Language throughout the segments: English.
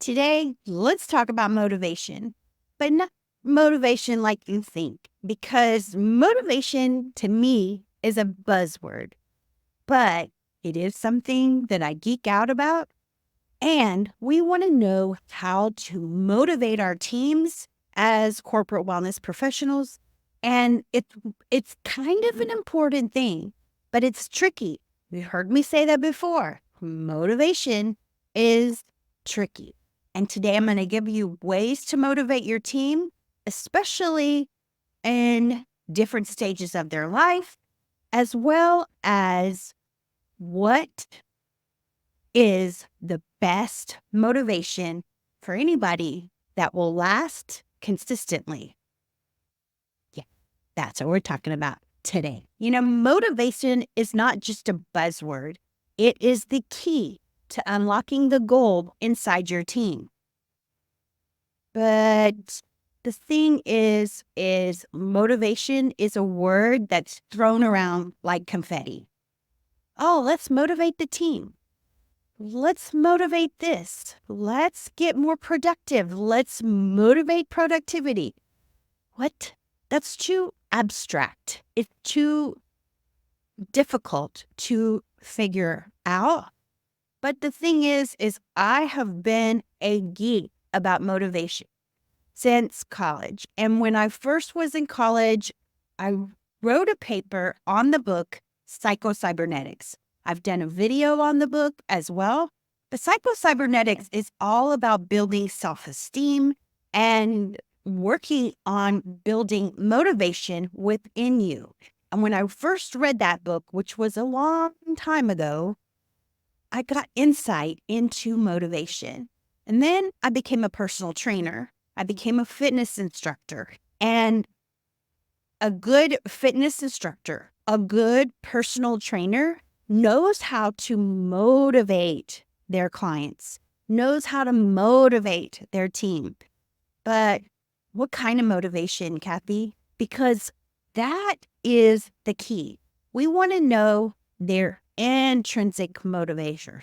Today, let's talk about motivation, but not motivation like you think, because motivation to me is a buzzword, but it is something that I geek out about. And we want to know how to motivate our teams as corporate wellness professionals. And it's kind of an important thing, but it's tricky. You heard me say that before. Motivation is tricky. And today I'm going to give you ways to motivate your team, especially in different stages of their life, as well as what is the best motivation for anybody that will last consistently. Yeah, that's what we're talking about today. Motivation is not just a buzzword. It is the key to unlocking the goal inside your team. But the thing is motivation is a word that's thrown around like confetti. Oh, let's motivate the team. Let's motivate this. Let's get more productive. Let's motivate productivity. What? That's too abstract. It's too difficult to figure out. But the thing is I have been a geek about motivation since college. And when I first was in college, I wrote a paper on the book, Psycho-Cybernetics. I've done a video on the book as well. But Psycho-Cybernetics is all about building self-esteem and working on building motivation within you. And when I first read that book, which was a long time ago, I got insight into motivation. And then I became a personal trainer. I became a fitness instructor. And a good fitness instructor, a good personal trainer knows how to motivate their clients, knows how to motivate their team. But what kind of motivation, Kathie? Because that is the key. We want to know their intrinsic motivation.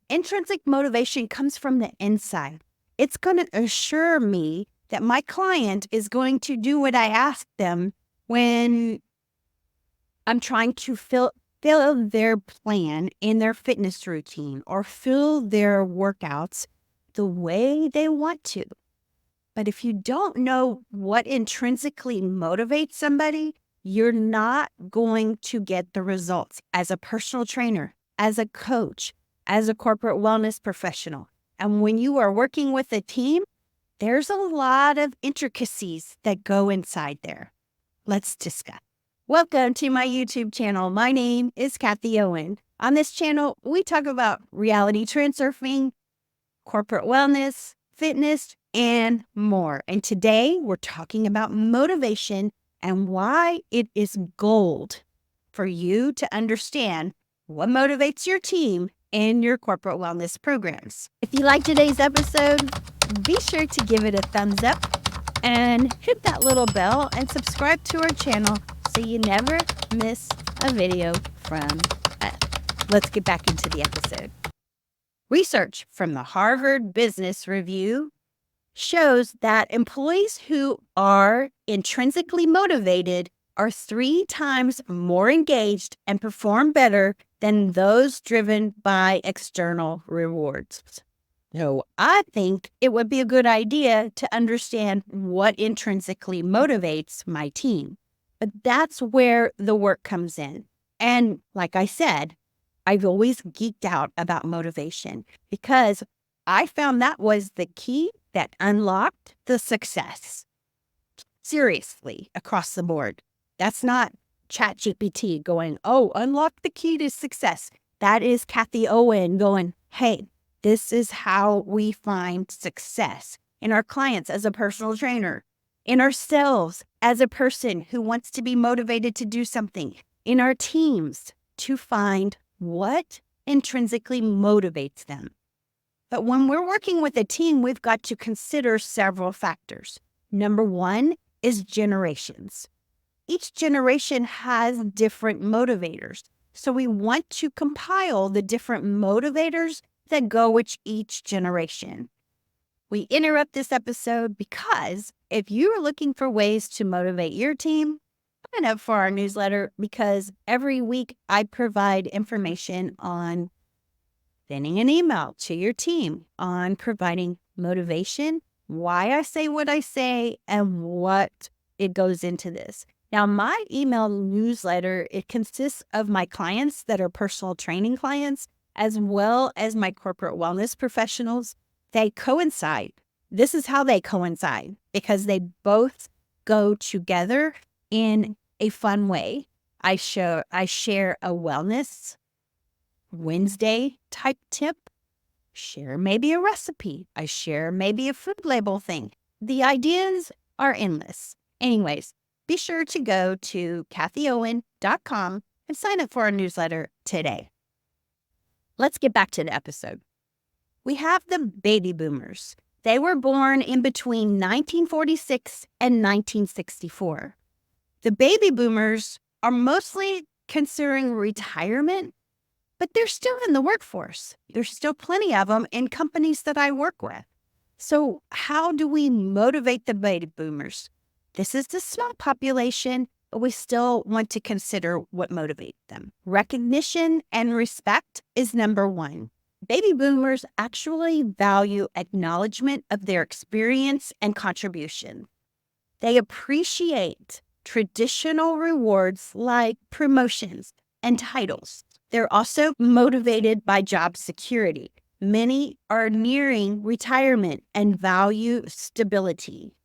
Intrinsic motivation comes from the inside. It's going to assure me that my client is going to do what I ask them when I'm trying to fill their plan in their fitness routine or fill their workouts the way they want to. But if you don't know what intrinsically motivates somebody, you're not going to get the results as a personal trainer, as a coach, as a corporate wellness professional. And when you are working with a team, there's a lot of intricacies that go inside there. Let's discuss. Welcome to my YouTube channel. My name is Kathie Owen. On this channel, we talk about reality transurfing, corporate wellness, fitness, and more. And today we're talking about motivation and why it is gold for you to understand what motivates your team in your corporate wellness programs. If you like today's episode, be sure to give it a thumbs up and hit that little bell and subscribe to our channel so you never miss a video from us. Let's get back into the episode. Research from the Harvard Business Review shows that employees who are intrinsically motivated are 3 times more engaged and perform better than those driven by external rewards. So I think it would be a good idea to understand what intrinsically motivates my team. But that's where the work comes in. And like I said, I've always geeked out about motivation because I found that was the key that unlocked the success. Seriously, across the board. That's not ChatGPT going, oh, unlock the key to success. That is Kathie Owen going, hey, this is how we find success in our clients as a personal trainer, in ourselves as a person who wants to be motivated to do something, in our teams to find what intrinsically motivates them. But when we're working with a team, we've got to consider several factors. Number 1 is generations. Each generation has different motivators. So we want to compile the different motivators that go with each generation. We interrupt this episode because if you are looking for ways to motivate your team, sign up for our newsletter because every week I provide information on sending an email to your team, on providing motivation, why I say what I say, and what it goes into this. Now, my email newsletter, it consists of my clients that are personal training clients, as well as my corporate wellness professionals. They coincide. This is how they coincide because they both go together in a fun way. I share a wellness Wednesday type tip, share maybe a recipe. I share maybe a food label thing. The ideas are endless. Anyways, be sure to go to kathieowen.com and sign up for our newsletter today. Let's get back to the episode. We have the baby boomers. They were born in between 1946 and 1964. The baby boomers are mostly considering retirement, but they're still in the workforce. There's still plenty of them in companies that I work with. So how do we motivate the baby boomers? This is the small population, but we still want to consider what motivates them. Recognition and respect is number one. Baby boomers actually value acknowledgement of their experience and contribution. They appreciate traditional rewards like promotions and titles. They're also motivated by job security. Many are nearing retirement and value stability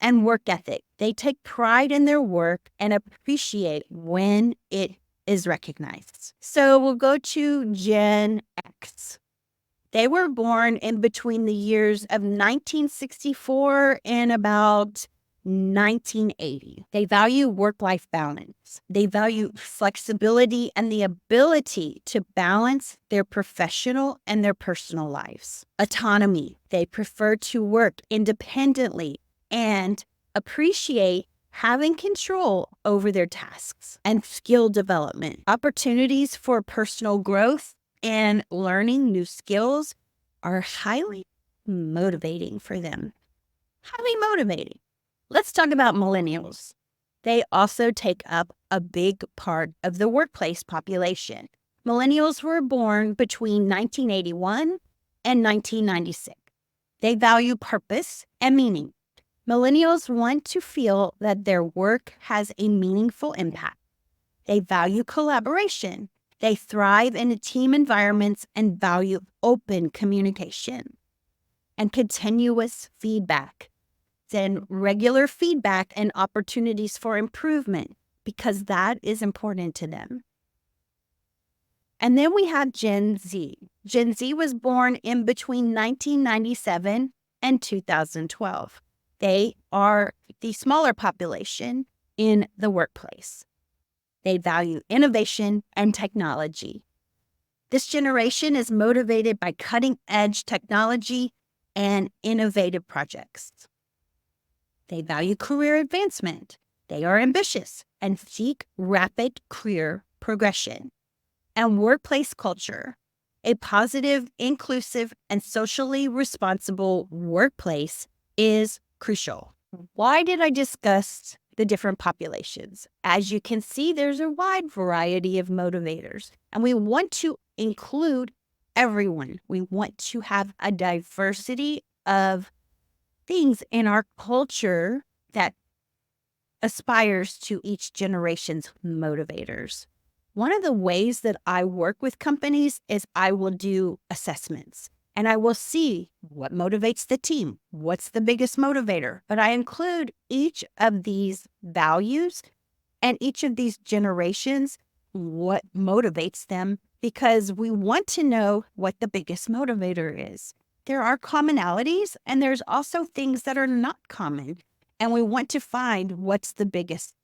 and work ethic. They take pride in their work and appreciate when it is recognized. So we'll go to Gen X. They were born in between the years of 1964 and about 1980. They value work-life balance. They value flexibility and the ability to balance their professional and their personal lives. Autonomy. They prefer to work independently and appreciate having control over their tasks. And skill development. Opportunities for personal growth and learning new skills are highly motivating for them. Highly motivating. Let's talk about millennials. They also take up a big part of the workplace population. Millennials were born between 1981 and 1996. They value purpose and meaning. Millennials want to feel that their work has a meaningful impact. They value collaboration. They thrive in team environments and value open communication and continuous feedback. Then regular feedback and opportunities for improvement because that is important to them. And then we have Gen Z. Gen Z was born in between 1997 and 2012. They are the smaller population in the workplace. They value innovation and technology. This generation is motivated by cutting-edge technology and innovative projects. They value career advancement. They are ambitious and seek rapid career progression. And workplace culture. A positive, inclusive, and socially responsible workplace is crucial. Why did I discuss the different populations? As you can see, there's a wide variety of motivators, and we want to include everyone. We want to have a diversity of things in our culture that aspires to each generation's motivators. One of the ways that I work with companies is I will do assessments and I will see what motivates the team. What's the biggest motivator? But I include each of these values and each of these generations, what motivates them, because we want to know what the biggest motivator is. There are commonalities and there's also things that are not common. And we want to find what's the biggest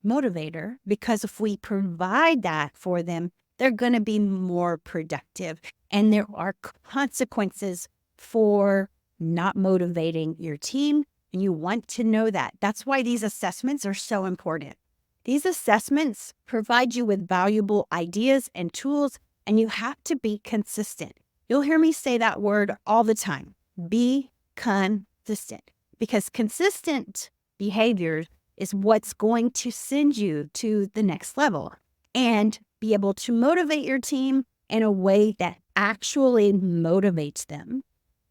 motivator, because if we provide that for them, they're going to be more productive. And there are consequences for not motivating your team. And you want to know that. That's why these assessments are so important. These assessments provide you with valuable ideas and tools, and you have to be consistent. You'll hear me say that word all the time. Be consistent, because consistent behavior is what's going to send you to the next level, and be able to motivate your team in a way that actually motivates them,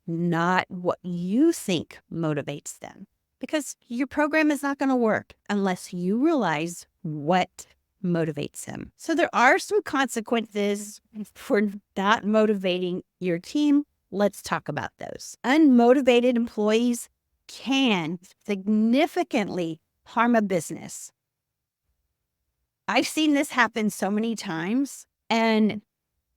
not what you think motivates them. Because your program is not going to work unless you realize what motivates them. So there are some consequences for not motivating your team. Let's talk about those. Unmotivated employees can significantly harm a business. I've seen this happen so many times, and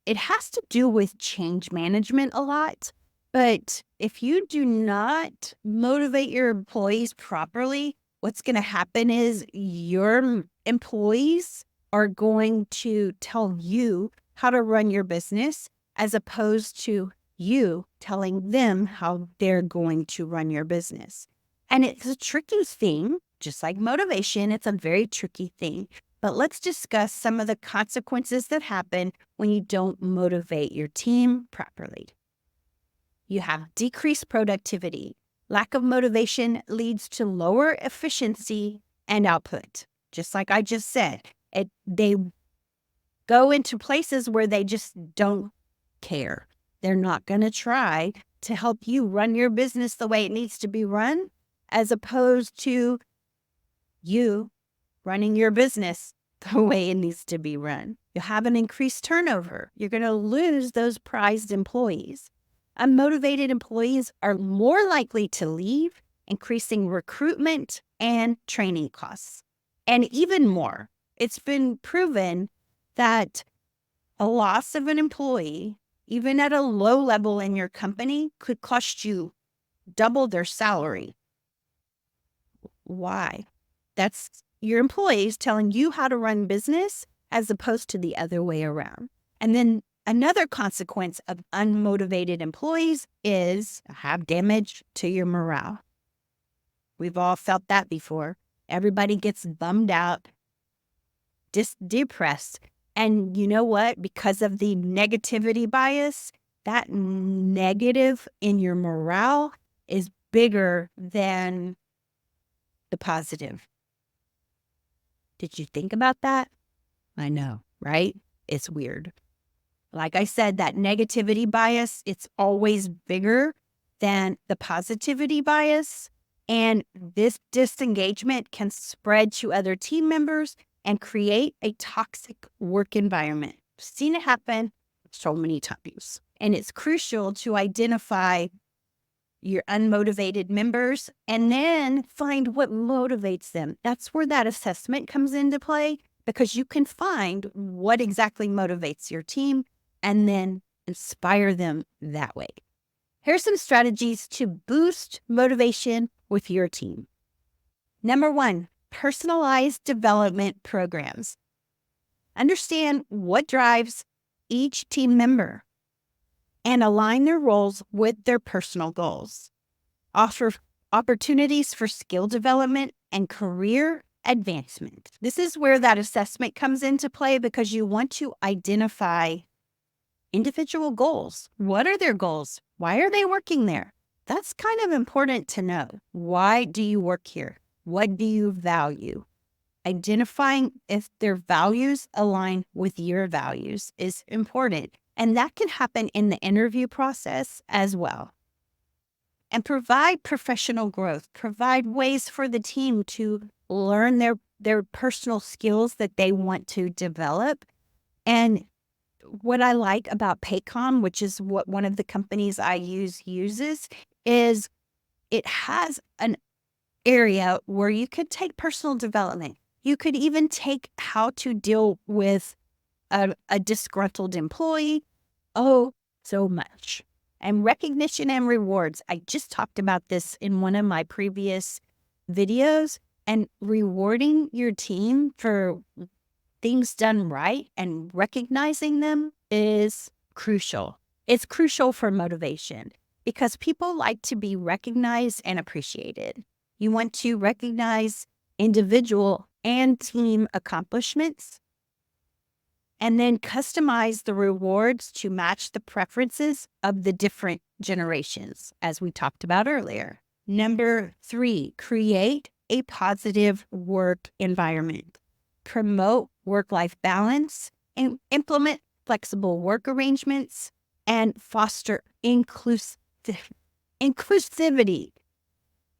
it has to do with change management a lot. But if you do not motivate your employees properly, what's going to happen is your employees are going to tell you how to run your business, as opposed to you telling them how they're going to run your business. And it's a tricky thing, just like motivation. It's a very tricky thing. But let's discuss some of the consequences that happen when you don't motivate your team properly. You have decreased productivity. Lack of motivation leads to lower efficiency and output. Just like I just said, they go into places where they just don't care. They're not going to try to help you run your business the way it needs to be run, as opposed to you running your business the way it needs to be run. You'll have an increased turnover. You're going to lose those prized employees. Unmotivated employees are more likely to leave, increasing recruitment and training costs. And even more, it's been proven that a loss of an employee, even at a low level in your company, could cost you double their salary. Why? That's your employees telling you how to run business, as opposed to the other way around. And then another consequence of unmotivated employees is have damage to your morale. We've all felt that before. Everybody gets bummed out, depressed. And you know what? Because of the negativity bias, that negative in your morale is bigger than the positive. Did you think about that? I know, right? It's weird. Like I said, that negativity bias, it's always bigger than the positivity bias. And this disengagement can spread to other team members and create a toxic work environment. I've seen it happen so many times. And it's crucial to identify your unmotivated members and then find what motivates them. That's where that assessment comes into play, because you can find what exactly motivates your team and then inspire them that way. Here's some strategies to boost motivation with your team. Number 1, personalized development programs. Understand what drives each team member and align their roles with their personal goals. Offer opportunities for skill development and career advancement. This is where that assessment comes into play, because you want to identify individual goals. What are their goals? Why are they working there? That's kind of important to know. Why do you work here? What do you value? Identifying if their values align with your values is important. And that can happen in the interview process as well. And provide professional growth. Provide ways for the team to learn their personal skills that they want to develop. And what I like about Paycom, which is what one of the companies I uses, is it has an area where you could take personal development. You could even take how to deal with a disgruntled employee. Oh, so much. And recognition and rewards. I just talked about this in one of my previous videos. And rewarding your team for things done right and recognizing them is crucial. It's crucial for motivation, because people like to be recognized and appreciated. You want to recognize individual and team accomplishments And then customize the rewards to match the preferences of the different generations, as we talked about earlier. Number 3, create a positive work environment. Promote work-life balance and implement flexible work arrangements and foster inclusivity.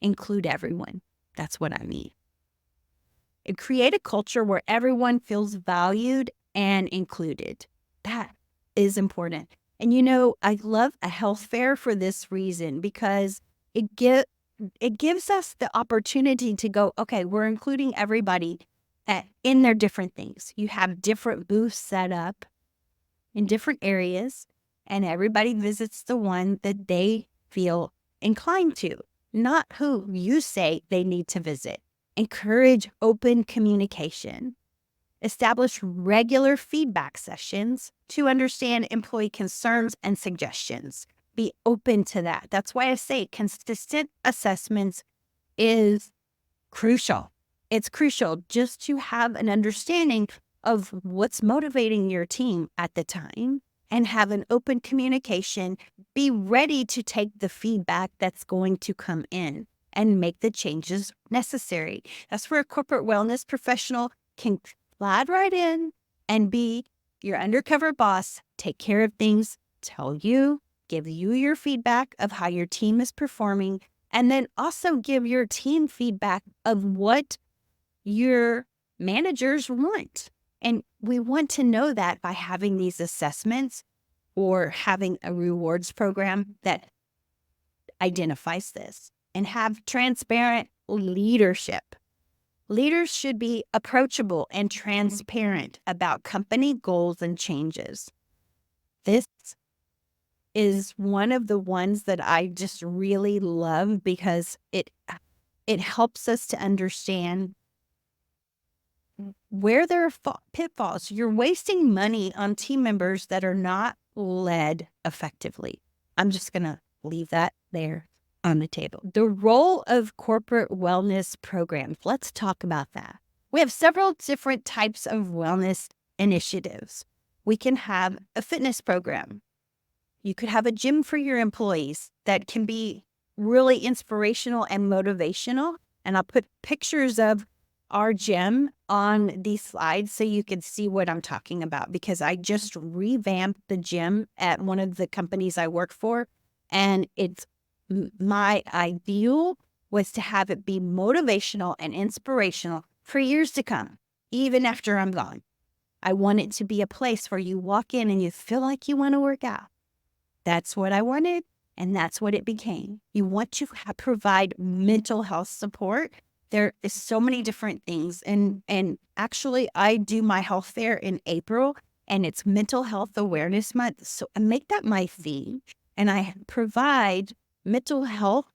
Include everyone. That's what I mean. And create a culture where everyone feels valued and included. That is important. And I love a health fair for this reason, because it gives us the opportunity to go, okay, we're including everybody in their different things. You have different booths set up in different areas, and everybody visits the one that they feel inclined to, not who you say they need to visit. Encourage open communication. Establish regular feedback sessions to understand employee concerns and suggestions. Be open to that. That's why I say consistent assessments is crucial. It's crucial just to have an understanding of what's motivating your team at the time and have an open communication. Be ready to take the feedback that's going to come in and make the changes necessary. That's where a corporate wellness professional can slide right in and be your undercover boss, take care of things, tell you, give you your feedback of how your team is performing, and then also give your team feedback of what your managers want. And we want to know that by having these assessments or having a rewards program that identifies this, and have transparent leadership. Leaders should be approachable and transparent about company goals and changes. This is one of the ones that I just really love, because it helps us to understand where there are pitfalls. You're wasting money on team members that are not led effectively. I'm just going to leave that there on the table. The role of corporate wellness programs. Let's talk about that. We have several different types of wellness initiatives. We can have a fitness program. You could have a gym for your employees that can be really inspirational and motivational. And I'll put pictures of our gym on these slides so you can see what I'm talking about, because I just revamped the gym at one of the companies I work for. And it's my ideal was to have it be motivational and inspirational for years to come, even after I'm gone. I want it to be a place where you walk in and you feel like you want to work out. That's what I wanted, and that's what it became. You want to provide mental health support. There is so many different things. And actually, I do my health fair in April, and it's Mental Health Awareness Month. So I make that my theme, and I provide mental health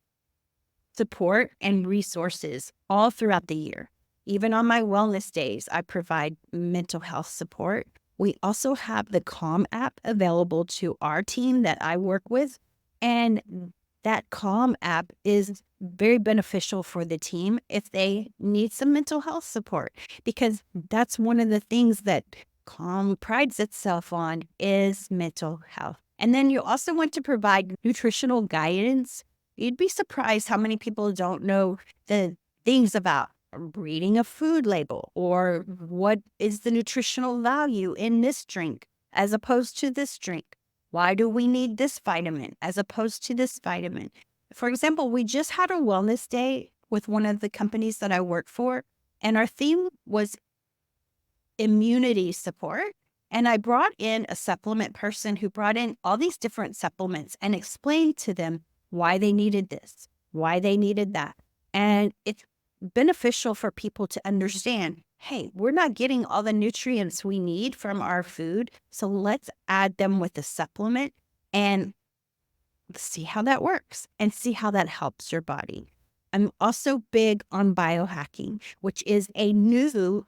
support and resources all throughout the year. Even on my wellness days, I provide mental health support. We also have the Calm app available to our team that I work with. And that Calm app is very beneficial for the team if they need some mental health support, because that's one of the things that Calm prides itself on is mental health. And then you also want to provide nutritional guidance. You'd be surprised how many people don't know the things about reading a food label, or what is the nutritional value in this drink as opposed to this drink. Why do we need this vitamin as opposed to this vitamin? For example, we just had a wellness day with one of the companies that I work for, and our theme was immunity support. And I brought in a supplement person who brought in all these different supplements and explained to them why they needed this, why they needed that. And it's beneficial for people to understand, hey, we're not getting all the nutrients we need from our food, so let's add them with a supplement and see how that works and see how that helps your body. I'm also big on biohacking, which is a new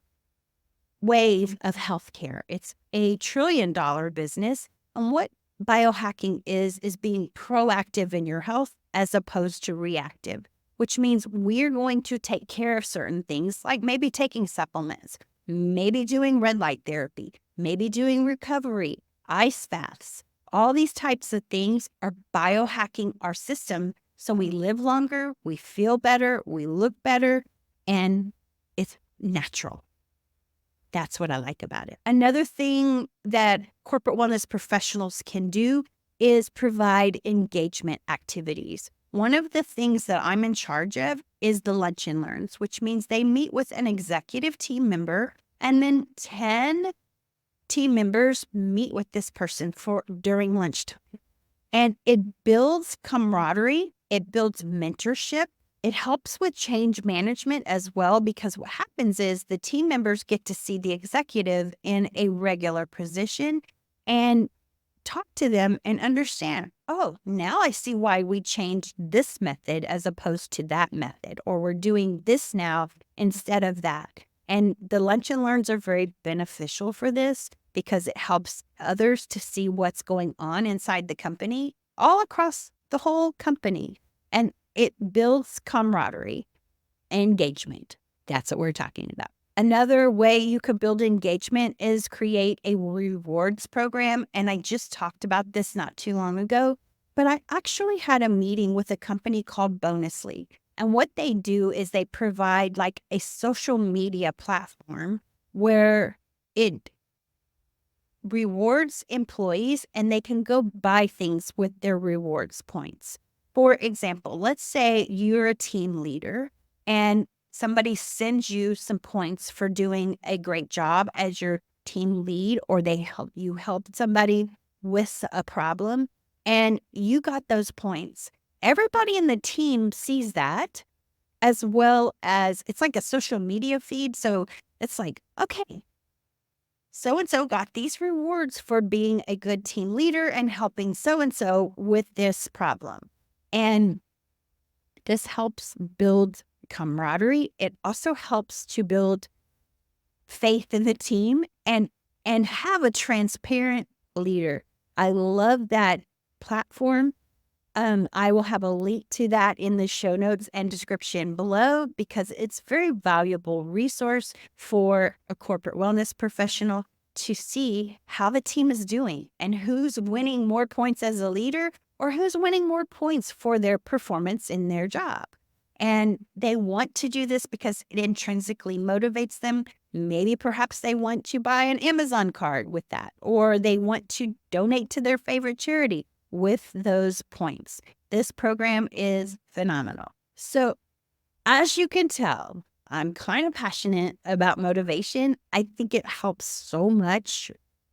wave of healthcare. It's a $1 trillion business. And what biohacking is being proactive in your health as opposed to reactive, which means we're going to take care of certain things, like maybe taking supplements. maybe doing red light therapy, maybe doing recovery, ice baths. All these types of things are biohacking our system so we live longer, we feel better, we look better, and it's natural. That's what I like about it. Another thing that corporate wellness professionals can do is provide engagement activities. One of the things that I'm in charge of is the lunch and learns, which means they meet with an executive team member and then 10 team members meet with this person during lunchtime. And it builds camaraderie, it builds mentorship. It helps with change management as well, because what happens is the team members get to see the executive in a regular position and talk to them and understand, oh, now I see why we changed this method as opposed to that method, or we're doing this now instead of that. And the lunch and learns are very beneficial for this because it helps others to see what's going on inside the company, all across the whole company. And it builds camaraderie, engagement. That's what we're talking about. Another way you could build engagement is create a rewards program. And I just talked about this not too long ago, but I actually had a meeting with a company called Bonusly. And what they do is they provide like a social media platform where it rewards employees and they can go buy things with their rewards points. For example, let's say you're a team leader and somebody sends you some points for doing a great job as your team lead, or you helped somebody with a problem and you got those points. Everybody in the team sees that, as well as it's like a social media feed. So it's like, okay, so-and-so got these rewards for being a good team leader and helping so-and-so with this problem. And this helps build camaraderie. It also helps to build faith in the team and have a transparent leader. I love that platform. I will have a link to that in the show notes and description below because it's a very valuable resource for a corporate wellness professional to see how the team is doing and who's winning more points as a leader or who's winning more points for their performance in their job. And they want to do this because it intrinsically motivates them. Maybe perhaps they want to buy an Amazon card with that, or they want to donate to their favorite charity with those points. This program is phenomenal. So as you can tell, I'm kind of passionate about motivation. I think it helps so much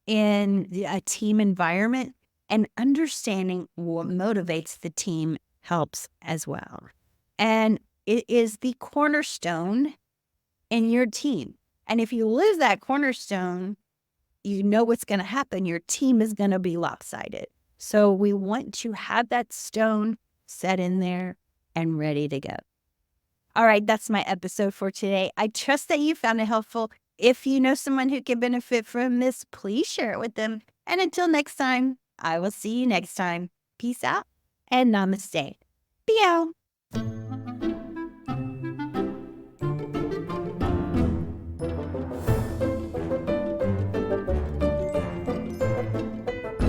in a team environment, and understanding what motivates the team helps as well. And it is the cornerstone in your team. And if you lose that cornerstone, you know what's going to happen. Your team is going to be lopsided. So we want to have that stone set in there and ready to go. All right, that's my episode for today. I trust that you found it helpful. If you know someone who can benefit from this, please share it with them. And until next time, I will see you next time. Peace out and namaste. Meow.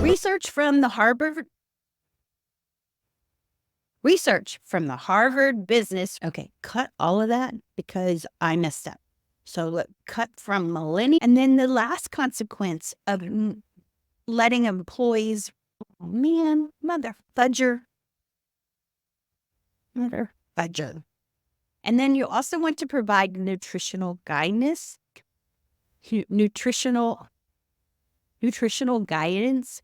Research from the Harvard Business. Okay, cut all of that because I messed up. So look, cut from millennium. And then the last consequence of letting employees, oh man, mother fudger. And then you also want to provide nutritional guidance, nutritional guidance